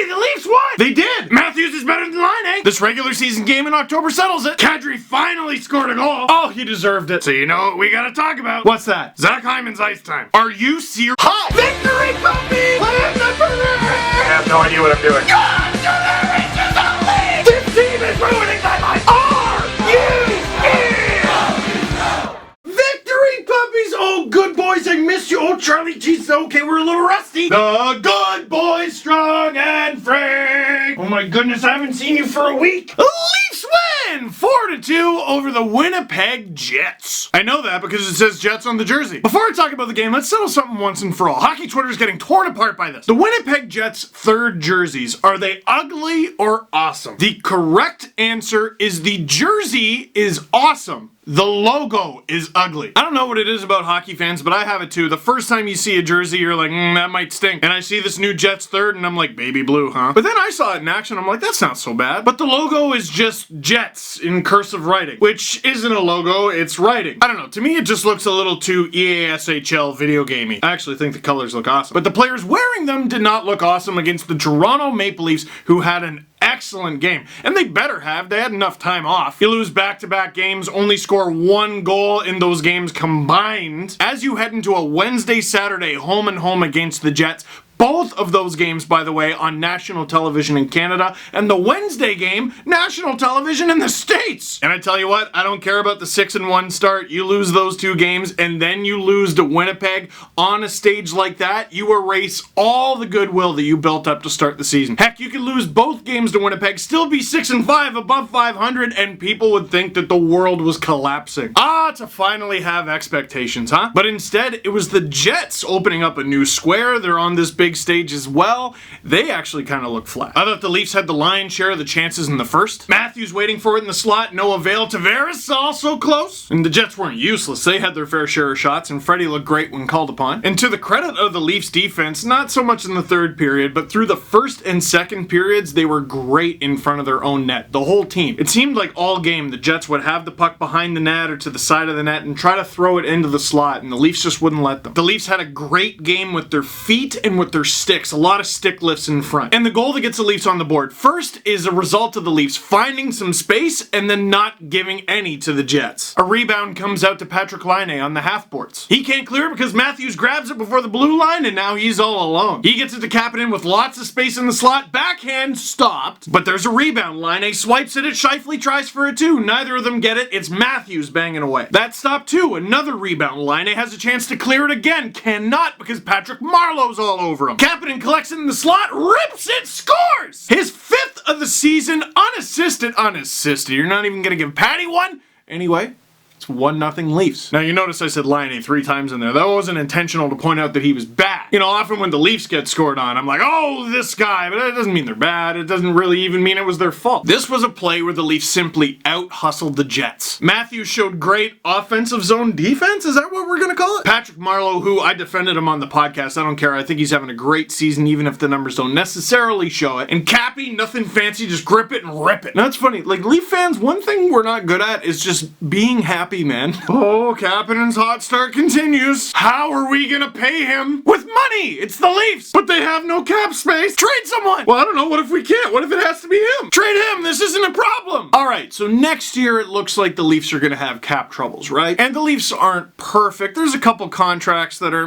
Freddie, the Leafs won! They did! Matthews is better than Laine! This regular season game in October settles it. Kadri finally scored a goal. Oh, he deserved it. So you know what we gotta talk about? What's that? Zach Hyman's ice time. Are you serious? Hi! Victory puppy! Land the parade! I have no idea what I'm doing. God to the riches of the league! This team is ruining my life! Victory puppies! Oh, good boys, I miss you. Oh, Charlie, geez, okay, we're a little rusty. The good boys, strong and free. Oh my goodness, I haven't seen you for a week. Leafs win 4-2 over the Winnipeg Jets. I know that because it says Jets on the jersey. Before I talk about the game, let's settle something once and for all. Hockey Twitter is getting torn apart by this. The Winnipeg Jets' third jerseys, are they ugly or awesome? The correct answer is the jersey is awesome. The logo is ugly. I don't know what it is about hockey fans, but I have it too. The first time you see a jersey, you're like, that might stink. And I see this new Jets third, and I'm like, baby blue, huh? But then I saw it in action, I'm like, that's not so bad. But the logo is just Jets in cursive writing, which isn't a logo, it's writing. I don't know, to me it just looks a little too EASHL video gamey. I actually think the colors look awesome. But the players wearing them did not look awesome against the Toronto Maple Leafs, who had an excellent game. And they better have. They had enough time off. You lose back-to-back games, only score one goal in those games combined. As you head into a Wednesday-Saturday home and home against the Jets, both of those games, by the way, on national television in Canada, and the Wednesday game, national television in the States. And I tell you what, I don't care about the 6-1 start. You lose those two games, and then you lose to Winnipeg on a stage like that, you erase all the goodwill that you built up to start the season. Heck, you could lose both games to Winnipeg, still be 6-5, above 500, and people would think that the world was collapsing. To finally have expectations, huh? But instead, it was the Jets opening up a new square. They're on this big stage as well. They actually kind of look flat. I thought the Leafs had the lion's share of the chances in the first. Matthews waiting for it in the slot, no avail. Tavares also close. And the Jets weren't useless. They had their fair share of shots, and Freddie looked great when called upon. And to the credit of the Leafs defense, not so much in the third period, but through the first and second periods, they were great in front of their own net. The whole team. It seemed like all game the Jets would have the puck behind the net or to the side of the net and try to throw it into the slot, and the Leafs just wouldn't let them. The Leafs had a great game with their feet and with their sticks, a lot of stick lifts in front. And the goal that gets the Leafs on the board first is a result of the Leafs finding some space and then not giving any to the Jets. A rebound comes out to Patrik Laine on the half-boards. He can't clear it because Matthews grabs it before the blue line, and now he's all alone. He gets it to Kapanen with lots of space in the slot. Backhand stopped, but there's a rebound. Laine swipes at it. Scheifele tries for it too. Neither of them get it. It's Matthews banging away. That stopped too. Another rebound. Laine has a chance to clear it again. Cannot because Patrick Marleau's all over him. Kapanen collects it in the slot, rips it, scores! His fifth of the season, unassisted. You're not even gonna give Patty one? Anyway, it's 1-0 Leafs. Now you notice I said Laine 3 times in there. That wasn't intentional to point out that he was bad. You know, often when the Leafs get scored on, I'm like, oh, this guy, but that doesn't mean they're bad. It doesn't really even mean it was their fault. This was a play where the Leafs simply out-hustled the Jets. Matthews showed great offensive zone defense? Is that what we're gonna call it? Patrick Marleau, who I defended him on the podcast, I don't care. I think he's having a great season, even if the numbers don't necessarily show it. And Cappy, nothing fancy, just grip it and rip it. Now, it's funny, like, Leaf fans, one thing we're not good at is just being happy, man. Oh, Kapanen's hot start continues. How are we gonna pay him? With money! It's the Leafs! But they have no cap space! Trade someone! Well, I don't know, what if we can't? What if it has to be him? Trade him! This isn't a problem! Alright, so next year it looks like the Leafs are gonna have cap troubles, right? And the Leafs aren't perfect. There's a couple contracts that are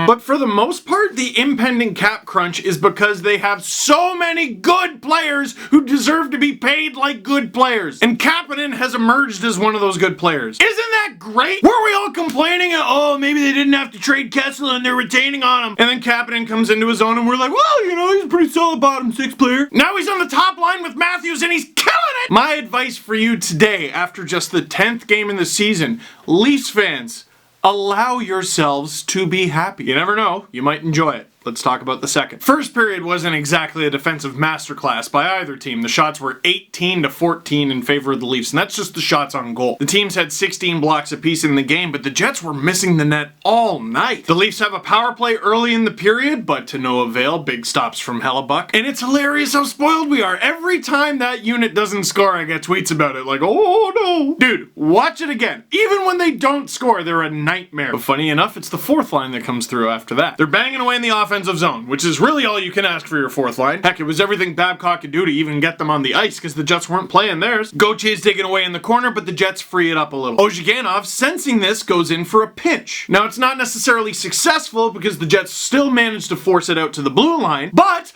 but for the most part, the impending cap crunch is because they have so many good players who deserve to be paid like good players. And Kapanen has emerged as one of those good players. Isn't that great? Were we all complaining, oh, maybe they didn't have to trade Kessel and they're retaining on him? And then Kapanen comes into his own and we're like, well, you know, he's a pretty solid bottom 6 player. Now he's on the top line with Matthews and he's killing it! My advice for you today, after just the 10th game in the season, Leafs fans, allow yourselves to be happy. You never know, you might enjoy it. Let's talk about the second. First period wasn't exactly a defensive masterclass by either team. The shots were 18-14 in favor of the Leafs, and that's just the shots on goal. The teams had 16 blocks apiece in the game, but the Jets were missing the net all night. The Leafs have a power play early in the period, but to no avail. Big stops from Hellebuck. And it's hilarious how spoiled we are. Every time that unit doesn't score, I get tweets about it, like, oh no. Dude, watch it again. Even when they don't score, they're a nightmare. But funny enough, it's the fourth line that comes through after that. They're banging away in the offense. defensive zone, which is really all you can ask for your fourth line. Heck, it was everything Babcock could do to even get them on the ice because the Jets weren't playing theirs. Gauthier taken away in the corner, but the Jets free it up a little. Ozhiganov, sensing this, goes in for a pinch. Now, it's not necessarily successful because the Jets still managed to force it out to the blue line, but,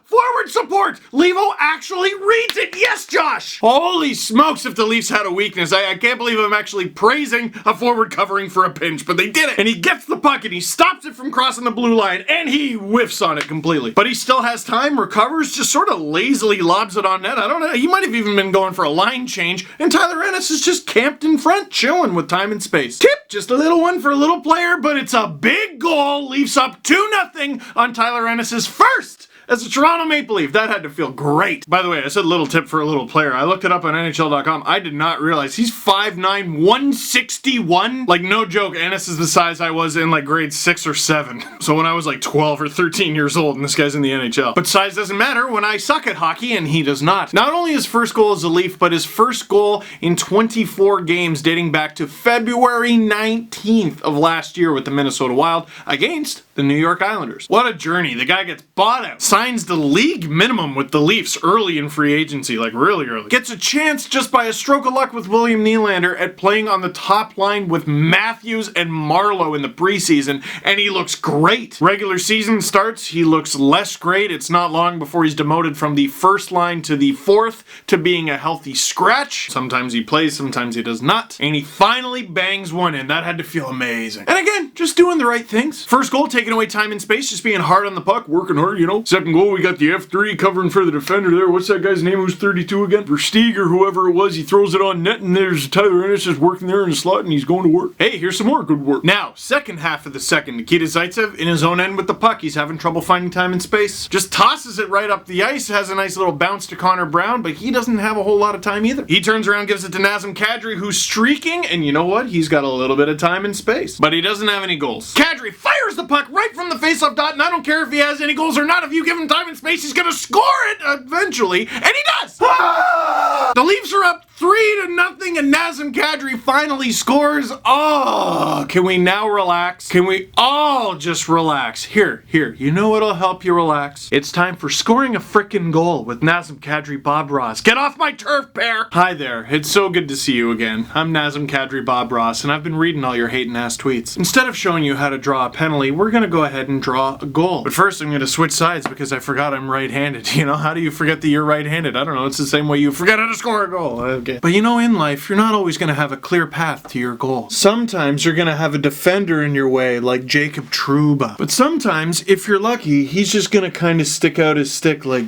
forward support! Levo actually reads it! Yes, Josh! Holy smokes, if the Leafs had a weakness. I can't believe I'm actually praising a forward covering for a pinch, but they did it! And he gets the puck and he stops it from crossing the blue line, and he whiffs on it completely. But he still has time, recovers, just sort of lazily lobs it on net. I don't know, he might have even been going for a line change, and Tyler Ennis is just camped in front, chilling with time and space. Tip, just a little one for a little player, but it's a big goal. Leafs up 2-0 on Tyler Ennis's first as a Toronto Maple Leaf. That had to feel great. By the way, I said little tip for a little player. I looked it up on NHL.com. I did not realize he's 5'9", 161. Like, no joke, Ennis is the size I was in like grade 6 or 7. So when I was like 12 or 13 years old, and this guy's in the NHL. But size doesn't matter when I suck at hockey, and he does not. Not only his first goal as a Leaf, but his first goal in 24 games dating back to February 19th of last year with the Minnesota Wild against the New York Islanders. What a journey. The guy gets bought out, signs the league minimum with the Leafs early in free agency, like really early. Gets a chance just by a stroke of luck with William Nylander at playing on the top line with Matthews and Marleau in the preseason, and he looks great. Regular season starts, he looks less great. It's not long before he's demoted from the first line to the fourth to being a healthy scratch. Sometimes he plays, sometimes he does not. And he finally bangs one in. That had to feel amazing. And again, just doing the right things. First goal, taking away time and space, just being hard on the puck, working hard, you know. Second goal, we got the F3 covering for the defender there. What's that guy's name who's 32 again? Versteeg or whoever it was. He throws it on net, and there's Tyler Ennis just working there in the slot, and he's going to work. Hey, here's some more good work. Now, second half of the second, Nikita Zaitsev in his own end with the puck. He's having trouble finding time and space. Just tosses it right up the ice, has a nice little bounce to Connor Brown, but he doesn't have a whole lot of time either. He turns around, gives it to Nazem Kadri, who's streaking, and you know what? He's got a little bit of time and space, but he doesn't have any goals. Kadri fires the puck right from the faceoff dot, and I don't care if he has any goals or not. If you give him time and space, he's gonna score it eventually, and he does! The Leafs are up 3-0, and Nazem Kadri finally scores. Oh, can we now relax? Can we all just relax? Here, you know what'll help you relax? It's time for scoring a frickin' goal with Nazem Kadri Bob Ross. Get off my turf, bear! Hi there, it's so good to see you again. I'm Nazem Kadri Bob Ross, and I've been reading all your hatin' ass tweets. Instead of showing you how to draw a penalty, we're gonna go ahead and draw a goal. But first, I'm gonna switch sides because I forgot I'm right-handed. You know, how do you forget that you're right-handed? I don't know, it's the same way you forget how to score a goal. Okay. But you know, in life, you're not always gonna have a clear path to your goal. Sometimes you're gonna have a defender in your way, like Jacob Trouba. But sometimes, if you're lucky, he's just gonna kind of stick out his stick like,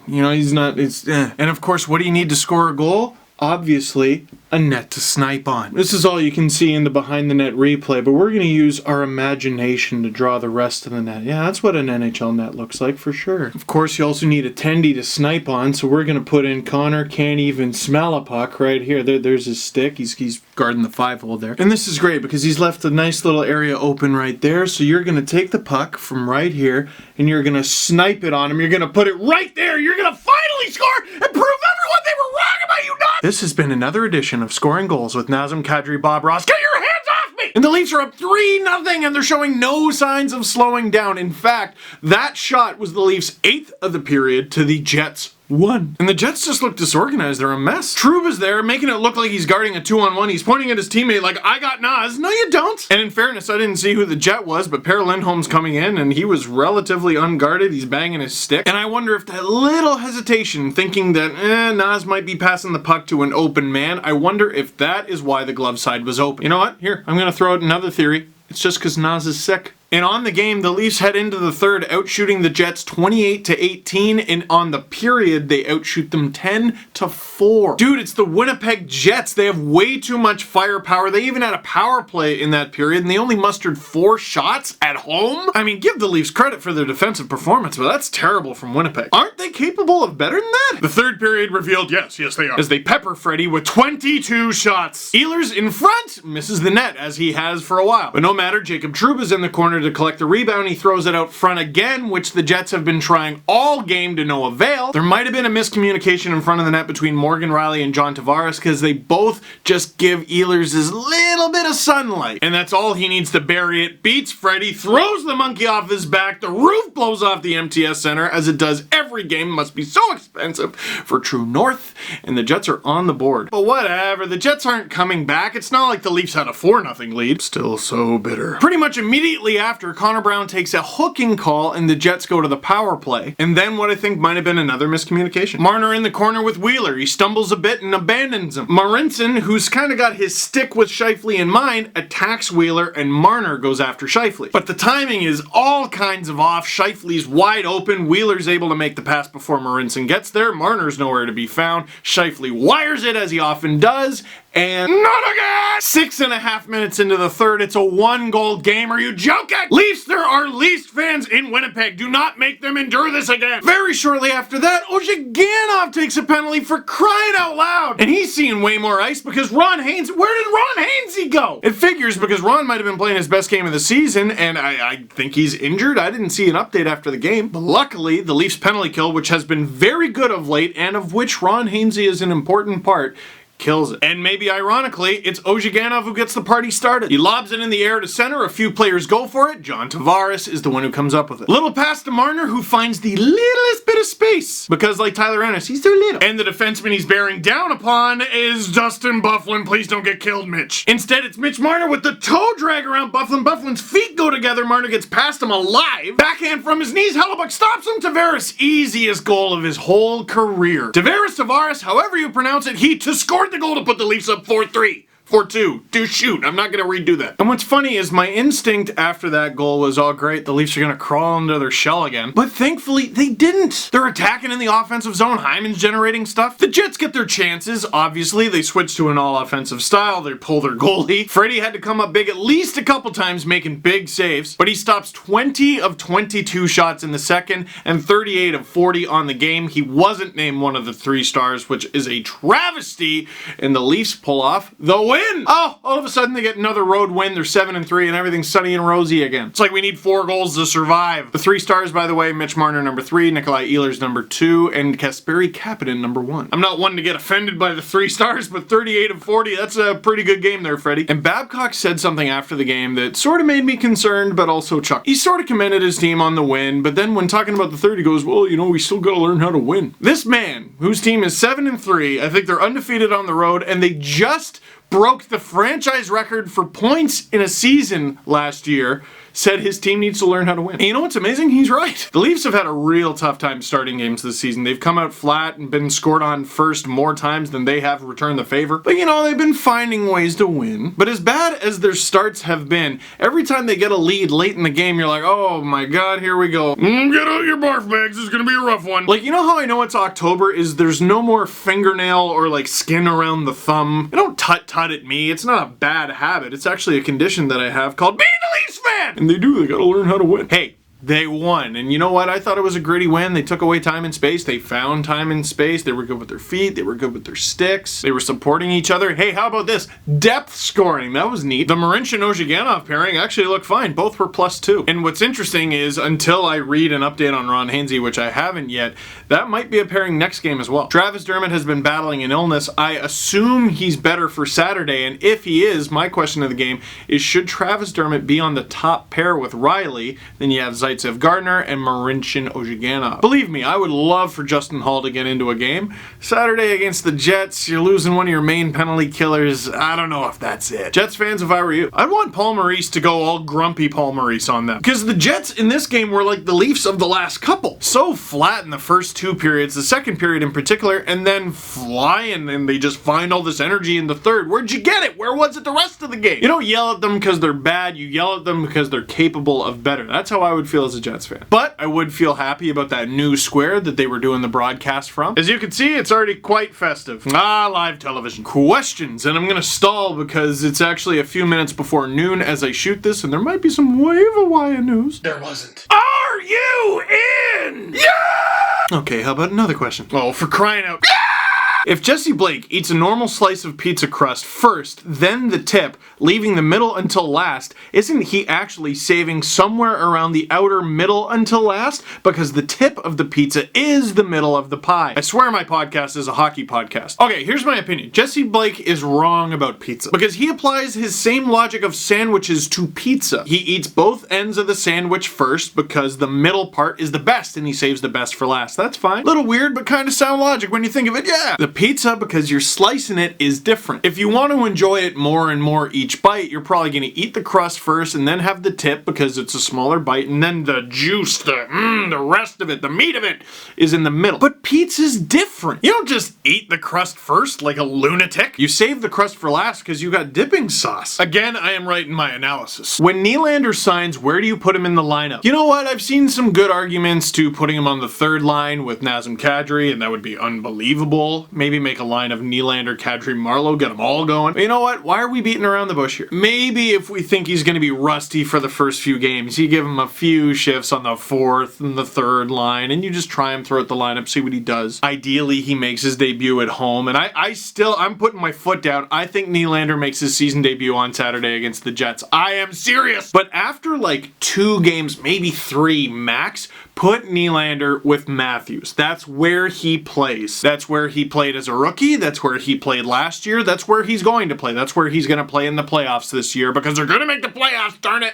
you know, he's not, And of course, what do you need to score a goal? Obviously, a net to snipe on. This is all you can see in the behind the net replay, but we're going to use our imagination to draw the rest of the net. Yeah, that's what an NHL net looks like for sure. Of course, you also need a tendy to snipe on, so we're going to put in Connor can't even smell a puck right here. There's his stick. He's guarding the 5-hole there. And this is great because he's left a nice little area open right there, so you're going to take the puck from right here and you're going to snipe it on him. You're going to put it right there. You're going to finally score and prove everyone they were wrong about you not. This has been another edition of Scoring Goals with Nazem Kadri Bob Ross. Get your hands off me! And the Leafs are up 3-0, and they're showing no signs of slowing down. In fact, that shot was the Leafs' 8th of the period to the Jets' 1. And the Jets just look disorganized. They're a mess. Trouba's there, making it look like he's guarding a 2-on-1. He's pointing at his teammate like, I got Nas. No, you don't. And in fairness, I didn't see who the Jet was, but Per Lindholm's coming in, and he was relatively unguarded. He's banging his stick. And I wonder if that little hesitation, thinking that, Nas might be passing the puck to an open man, I wonder if that is why the glove side was open. You know what? Here, I'm going to throw out another theory. It's just because Nas is sick. And on the game, the Leafs head into the third, outshooting the Jets 28-18, and on the period, they outshoot them 10-4. Dude, it's the Winnipeg Jets. They have way too much firepower. They even had a power play in that period, and they only mustered 4 shots at home? I mean, give the Leafs credit for their defensive performance, but that's terrible from Winnipeg. Aren't they capable of better than that? The third period revealed, yes, they are, as they pepper Freddie with 22 shots. Ehlers in front misses the net, as he has for a while. But no matter, Jacob Trouba's in the corner to collect the rebound, he throws it out front again, which the Jets have been trying all game to no avail. There might have been a miscommunication in front of the net between Morgan Riley and John Tavares because they both just give Ehlers this little bit of sunlight. And that's all he needs to bury it. Beats Freddie, throws the monkey off his back, the roof blows off the MTS Center, as it does every game. Must be so expensive for True North, and the Jets are on the board. But whatever, the Jets aren't coming back. It's not like the Leafs had a 4-0 lead. Still so bitter. Pretty much immediately after, Connor Brown takes a hooking call and the Jets go to the power play. And then what I think might have been another miscommunication. Marner in the corner with Wheeler. He stumbles a bit and abandons him. Marincin, who's kind of got his stick with Scheifele in mind, attacks Wheeler and Marner goes after Scheifele. But the timing is all kinds of off. Scheifele's wide open. Wheeler's able to make the pass before Marincin gets there. Marner's nowhere to be found. Scheifele wires it as he often does. And not again! 6.5 minutes into the third, it's a 1-goal game. Are you joking? Leafs, there are Leafs fans in Winnipeg. Do not make them endure this again. Very shortly after that, Ozhiganov takes a penalty for crying out loud. And he's seeing way more ice because Ron Hainsey, where did Ron Hainsey go? It figures because Ron might have been playing his best game of the season, and I think he's injured. I didn't see an update after the game. But luckily, the Leafs penalty kill, which has been very good of late, and of which Ron Hainsey is an important part, kills it. And maybe ironically, it's Ozhiganov who gets the party started. He lobs it in the air to center, a few players go for it, John Tavares is the one who comes up with it. Little pass to Marner, who finds the littlest bit of space, because like Tyler Ennis, he's so little. And the defenseman he's bearing down upon is Dustin Byfuglien. Please don't get killed, Mitch. Instead, it's Mitch Marner with the toe drag around Byfuglien. Byfuglien's feet go together, Marner gets past him alive. Backhand from his knees, Hellebuck stops him. Tavares, easiest goal of his whole career. Tavares, however you pronounce it, he scored the goal to put the Leafs up 4-3. 4-2. Do shoot. I'm not going to redo that. And what's funny is my instinct after that goal was, oh great, the Leafs are going to crawl into their shell again. But thankfully, they didn't. They're attacking in the offensive zone. Hyman's generating stuff. The Jets get their chances. Obviously, they switch to an all-offensive style. They pull their goalie. Freddie had to come up big at least a couple times, making big saves. But he stops 20 of 22 shots in the second and 38 of 40 on the game. He wasn't named one of the 3 stars, which is a travesty. And the Leafs pull off the win. Oh, all of a sudden they get another road win. They're 7-3 and everything's sunny and rosy again. It's like we need 4 goals to survive. The 3 stars, by the way, Mitch Marner number 3, Nikolai Ehlers number 2, and Kasperi Kapanen number 1. I'm not one to get offended by the 3 stars, but 38 of 40, that's a pretty good game there, Freddie. And Babcock said something after the game that sort of made me concerned, but also chuckled. He sort of commended his team on the win, but then when talking about the third, he goes, well, you know, we still gotta learn how to win. This man, whose team is 7-3, I think they're undefeated on the road, and they just broke the franchise record for points in a season last year, said his team needs to learn how to win. And you know what's amazing? He's right. The Leafs have had a real tough time starting games this season. They've come out flat and been scored on first more times than they have returned the favor. But you know, they've been finding ways to win. But as bad as their starts have been, every time they get a lead late in the game, you're like, oh my god, here we go. Get out your barf bags, this is gonna be a rough one. Like, you know how I know it's October is there's no more fingernail or like skin around the thumb. You don't tut-tut at me. It's not a bad habit. It's actually a condition that I have called being a Leafs fan. And they gotta learn how to win. Hey, they won. And you know what? I thought it was a gritty win. They took away time and space. They found time and space. They were good with their feet. They were good with their sticks. They were supporting each other. Hey, how about this? Depth scoring. That was neat. The Marincin-Ozhiganov pairing actually looked fine. Both were +2. And what's interesting is, until I read an update on Ron Hainsey, which I haven't yet, that might be a pairing next game as well. Travis Dermott has been battling an illness. I assume he's better for Saturday. And if he is, my question of the game is, should Travis Dermott be on the top pair with Riley? Then you have Zaitsev Gardner and Marincin-Ozhiganov. Believe me, I would love for Justin Hall to get into a game. Saturday against the Jets, you're losing one of your main penalty killers. I don't know if that's it. Jets fans, if I were you, I'd want Paul Maurice to go all grumpy Paul Maurice on them. Because the Jets in this game were like the Leafs of the last couple. So flat in the first 2 periods, the second period in particular, and then flying, and they just find all this energy in the third. Where'd you get it? Where was it the rest of the game? You don't yell at them because they're bad, you yell at them because they're capable of better. That's how I would feel as a Jets fan. But I would feel happy about that new square that they were doing the broadcast from. As you can see, it's already quite festive. Live television. Questions, and I'm gonna stall because it's actually a few minutes before noon as I shoot this, and there might be some wave-a-wire news. There wasn't. Are you in? Yeah! Okay, how about another question? Oh, for crying out. Yeah! If Jesse Blake eats a normal slice of pizza crust first, then the tip, leaving the middle until last, isn't he actually saving somewhere around the outer middle until last? Because the tip of the pizza is the middle of the pie. I swear my podcast is a hockey podcast. Okay, here's my opinion. Jesse Blake is wrong about pizza because he applies his same logic of sandwiches to pizza. He eats both ends of the sandwich first because the middle part is the best and he saves the best for last. That's fine. Little weird, but kind of sound logic when you think of it. Yeah. The pizza, because you're slicing it, is different. If you want to enjoy it more and more each bite, you're probably going to eat the crust first and then have the tip because it's a smaller bite, and then the juice, the rest of it, the meat of it is in the middle. But pizza's different. You don't just eat the crust first like a lunatic. You save the crust for last because you got dipping sauce. Again, I am right in my analysis. When Nylander signs, where do you put him in the lineup? You know what? I've seen some good arguments to putting him on the third line with Nazem Kadri, and that would be unbelievable. Maybe make a line of Nylander, Kadri, Marleau, get them all going. But you know what? Why are we beating around the bush here? Maybe if we think he's going to be rusty for the first few games, you give him a few shifts on the fourth and the third line, and you just try him throughout the lineup, see what he does. Ideally, he makes his debut at home, and I'm putting my foot down. I think Nylander makes his season debut on Saturday against the Jets. I am serious! But after like 2 games, maybe 3 max, put Nylander with Matthews. That's where he plays. That's where he played as a rookie. That's where he played last year. That's where he's going to play. That's where he's going to play in the playoffs this year because they're going to make the playoffs, darn it.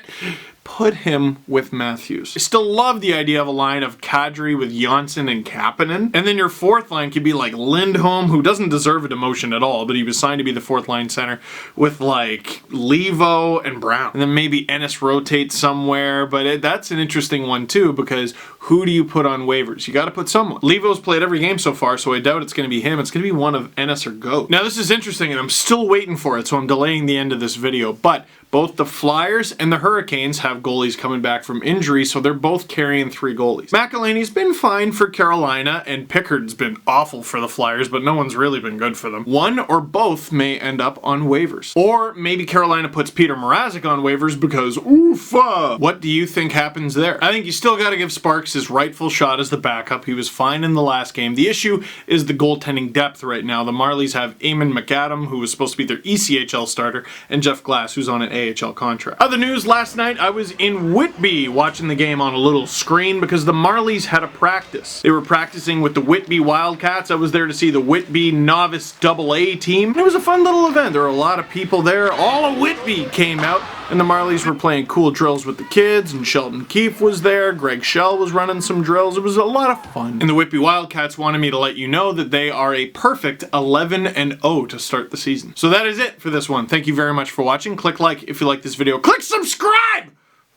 Put him with Matthews. I still love the idea of a line of Kadri with Janssen and Kapanen. And then your fourth line could be like Lindholm, who doesn't deserve a demotion at all, but he was signed to be the fourth line center, with like Levo and Brown. And then maybe Ennis rotates somewhere, but that's an interesting one too, because who do you put on waivers? You got to put someone. Levo's played every game so far, so I doubt it's going to be him. It's going to be one of Ennis or Goat. Now this is interesting, and I'm still waiting for it, so I'm delaying the end of this video, but both the Flyers and the Hurricanes have goalies coming back from injury, so they're both carrying 3 goalies. McElhinney's been fine for Carolina, and Pickard's been awful for the Flyers, but no one's really been good for them. One or both may end up on waivers. Or maybe Carolina puts Peter Mrazek on waivers because oofa! What do you think happens there? I think you still got to give Sparks his rightful shot as the backup. He was fine in the last game. The issue is the goaltending depth right now. The Marlies have Eamon McAdam, who was supposed to be their ECHL starter, and Jeff Glass, who's on an AHL contract. Other news, last night I was in Whitby watching the game on a little screen because the Marlies had a practice. They were practicing with the Whitby Wildcats. I was there to see the Whitby Novice AA team. It was a fun little event. There were a lot of people there. All of Whitby came out, and the Marlies were playing cool drills with the kids, and Shelton Keefe was there. Greg Schell was running some drills. It was a lot of fun. And the Whitby Wildcats wanted me to let you know that they are a perfect 11-0 to start the season. So that is it for this one. Thank you very much for watching. Click like if you like this video. Click subscribe!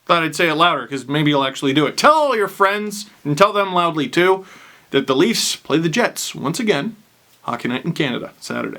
Thought I'd say it louder because maybe you'll actually do it. Tell all your friends, and tell them loudly too, that the Leafs play the Jets once again. Hockey Night in Canada, Saturday.